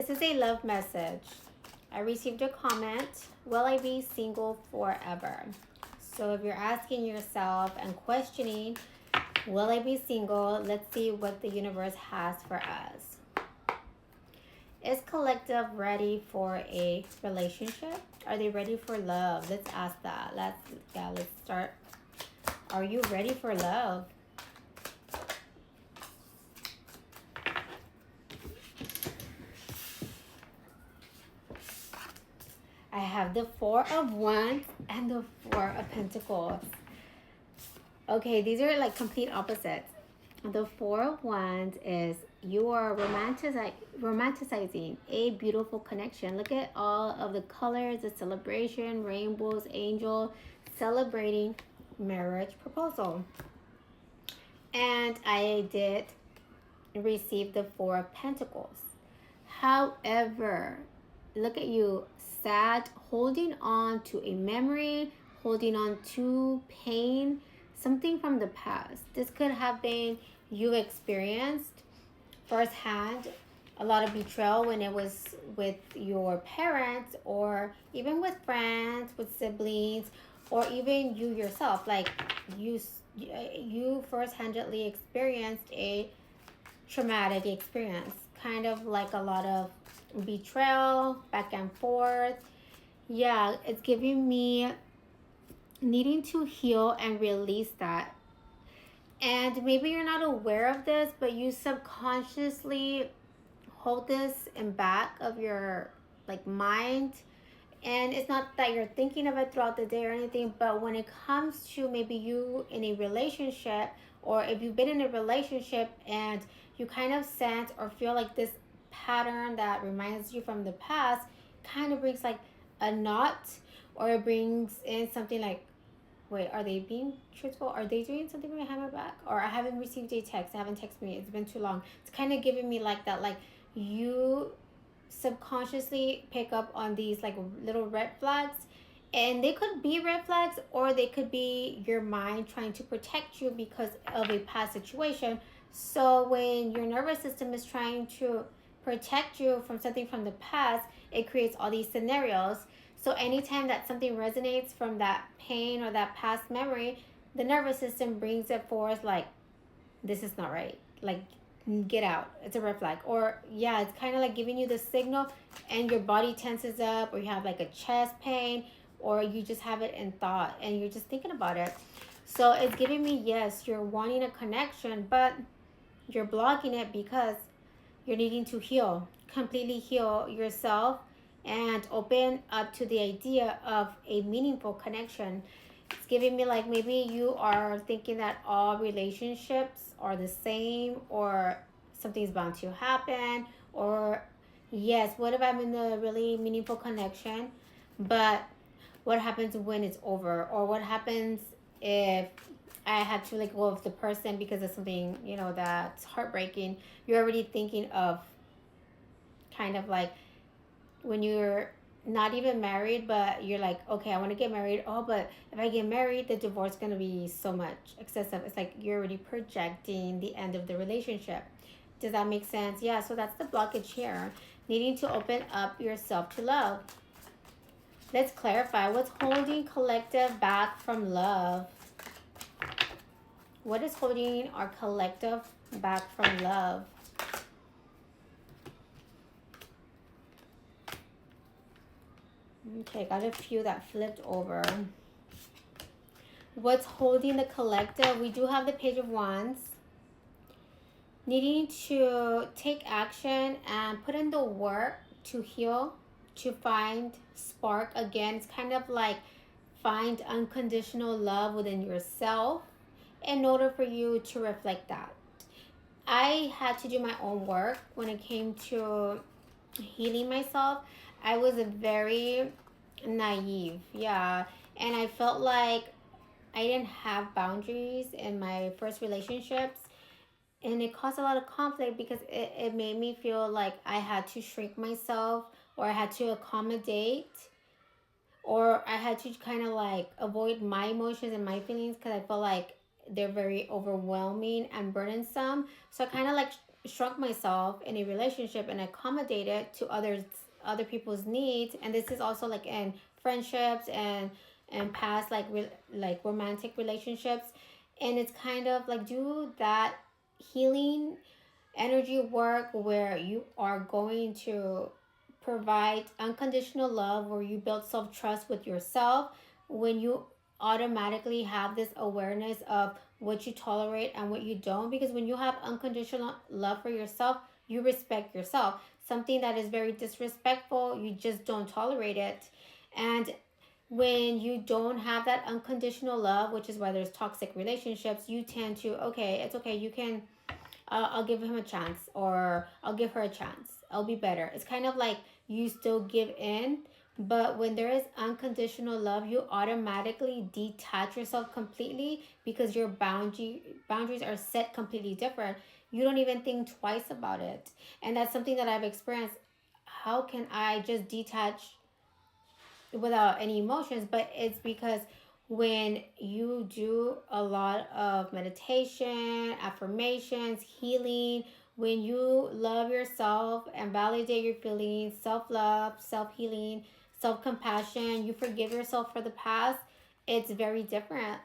This is a love message. I received a comment. Will I be single forever? So if you're asking yourself and questioning, will I be single? Let's see what the universe has for us. Is collective ready for a relationship? Are they ready for love? Let's ask that. Let's start. Are you ready for love? I have the Four of Wands and the Four of Pentacles. Okay, these are like complete opposites. The Four of Wands is you are romanticizing a beautiful connection. Look at all of the colors, the celebration, rainbows, angel, celebrating marriage proposal. And I did receive the Four of Pentacles. However, look at you, sad, holding on to a memory, holding on to pain, something from the past. This could have been you experienced firsthand a lot of betrayal when it was with your parents, or even with friends, with siblings, or even you yourself. Like you first-handedly experienced a traumatic experience, kind of like a lot of betrayal, back and forth. Yeah, it's giving me needing to heal and release that. And maybe you're not aware of this, but you subconsciously hold this in back of your like mind. And it's not that you're thinking of it throughout the day or anything, but when it comes to maybe you in a relationship, or if you've been in a relationship and you kind of sense or feel like this pattern that reminds you from the past kind of brings like a knot, or it brings in something like, wait, are they being truthful? Are they doing something behind my back? Or I haven't received a text. They haven't texted me. It's been too long. It's kind of giving me like that, like you subconsciously pick up on these like little red flags, and they could be red flags, or they could be your mind trying to protect you because of a past situation. So when your nervous system is trying to protect you from something from the past, it creates all these scenarios. So anytime that something resonates from that pain or that past memory, the nervous system brings it forth like, this is not right. Like, get out. It's a red flag. Or yeah, it's kind of like giving you the signal, and your body tenses up, or you have like a chest pain, or you just have it in thought and you're just thinking about it. So it's giving me, yes, you're wanting a connection, but you're blocking it because you're needing to heal, completely heal yourself, and open up to the idea of a meaningful connection. It's giving me like maybe you are thinking that all relationships are the same, or something's bound to happen, or yes, what if I'm in a really meaningful connection, but what happens when it's over? Or what happens if I had to let go of the person because of something, that's heartbreaking? You're already thinking of kind of like when you're not even married, but you're like, okay, I want to get married. Oh, but if I get married, the divorce is going to be so much excessive. It's like you're already projecting the end of the relationship. Does that make sense? Yeah, so that's the blockage here. Needing to open up yourself to love. Let's clarify. What's holding collective back from love? What is holding our collective back from love? Okay, got a few that flipped over. What's holding the collective? We do have the Page of Wands. Needing to take action and put in the work to heal, to find spark again. It's kind of like find unconditional love within yourself in order for you to reflect that. I had to do my own work when it came to healing myself. I was very naive, yeah, and I felt like I didn't have boundaries in my first relationships, and it caused a lot of conflict because it made me feel like I had to shrink myself, or I had to accommodate, or I had to kind of like avoid my emotions and my feelings because I felt like they're very overwhelming and burdensome. So I kind of like shrunk myself in a relationship and accommodated to other people's needs. And this is also like in friendships and past like romantic relationships. And it's kind of like do that healing energy work where you are going to provide unconditional love, where you build self-trust with yourself, when you automatically have this awareness of what you tolerate and what you don't. Because when you have unconditional love for yourself, you respect yourself. Something that is very disrespectful, you just don't tolerate it. And when you don't have that unconditional love, which is why there's toxic relationships, you tend to, okay, it's okay, you can, I'll give him a chance, or I'll give her a chance, I'll be better. It's kind of like you still give in. But when there is unconditional love, you automatically detach yourself completely, because your boundaries are set completely different. You don't even think twice about it. And that's something that I've experienced. How can I just detach without any emotions? But it's because when you do a lot of meditation, affirmations, healing, when you love yourself and validate your feelings, self-love, self-healing, self-compassion, you forgive yourself for the past, it's very different.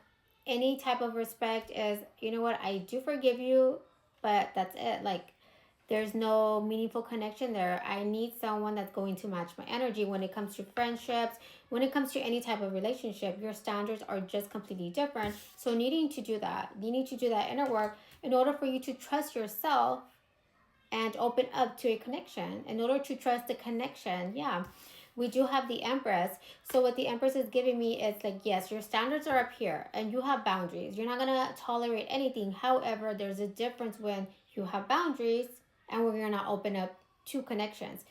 Any type of respect is, you know what, I do forgive you, but that's it. Like, there's no meaningful connection there. I need someone that's going to match my energy. When it comes to friendships, when it comes to any type of relationship, your standards are just completely different. So needing to do that inner work in order for you to trust yourself and open up to a connection. In order to trust the connection, yeah, we do have the Empress. So what the Empress is giving me is like, yes, your standards are up here and you have boundaries. You're not gonna tolerate anything. However, there's a difference when you have boundaries and when you're not open up to connections.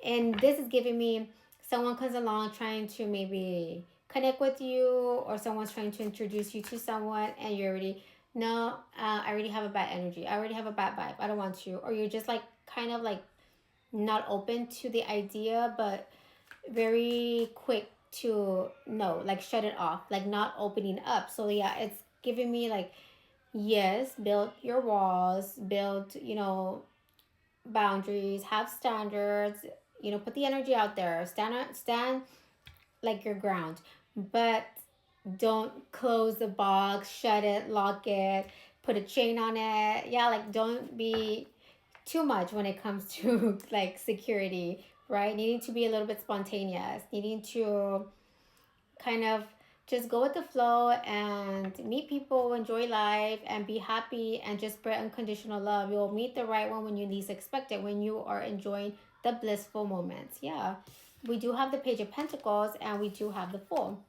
And this is giving me, someone comes along trying to maybe connect with you, or someone's trying to introduce you to someone, and you're already, no, I already have a bad energy, I already have a bad vibe, I don't want you. Or you're just like kind of like not open to the idea, but very quick to no, like shut it off, like not opening up. So yeah, it's giving me like, yes, build your walls, build, boundaries, have standards, put the energy out there, stand like your ground, but don't close the box, shut it, lock it, put a chain on it. Yeah, like don't be too much when it comes to like security, right? Needing to be a little bit spontaneous, needing to kind of just go with the flow and meet people, enjoy life, and be happy, and just spread unconditional love. You'll meet the right one when you least expect it, when you are enjoying the blissful moments. Yeah, we do have the Page of Pentacles and we do have the Fool.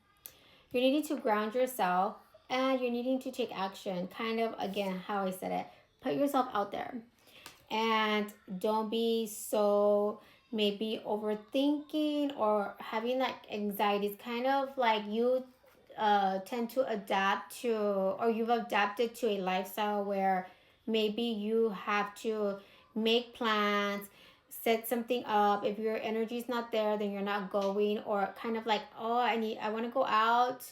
You're needing to ground yourself and you're needing to take action. Kind of, again, how I said it, put yourself out there and don't be so maybe overthinking or having like anxiety. It's kind of like you tend to adapt to, or you've adapted to a lifestyle where maybe you have to make plans, set something up. If your energy is not there, then you're not going. Or kind of like, oh, I want to go out,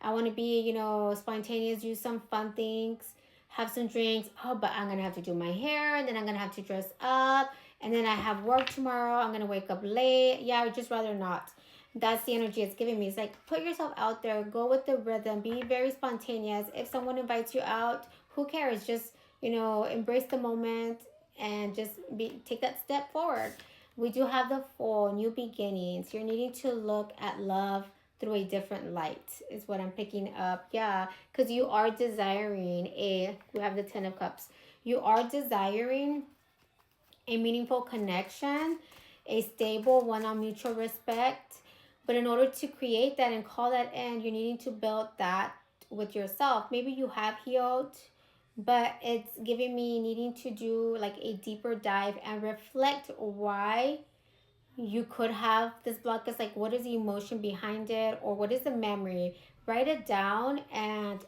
I want to be, spontaneous, do some fun things, have some drinks. Oh, but I'm gonna have to do my hair, and then I'm gonna have to dress up, and then I have work tomorrow, I'm gonna wake up late. Yeah, I would just rather not. That's the energy it's giving me. It's like, put yourself out there, go with the rhythm, be very spontaneous. If someone invites you out, who cares? Just, embrace the moment and just take that step forward. We do have the Fool, new beginnings. You're needing to look at love through a different light is what I'm picking up. Yeah, because you are desiring we have the Ten of Cups. You are desiring a meaningful connection, a stable one on mutual respect. But in order to create that and call that in, you're needing to build that with yourself. Maybe you have healed, but it's giving me needing to do like a deeper dive and reflect why you could have this block. Is like, what is the emotion behind it, or what is the memory? Write it down and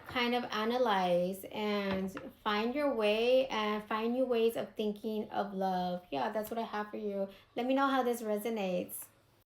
kind of analyze and find your way and find new ways of thinking of love. Yeah, that's what I have for you. Let me know how this resonates.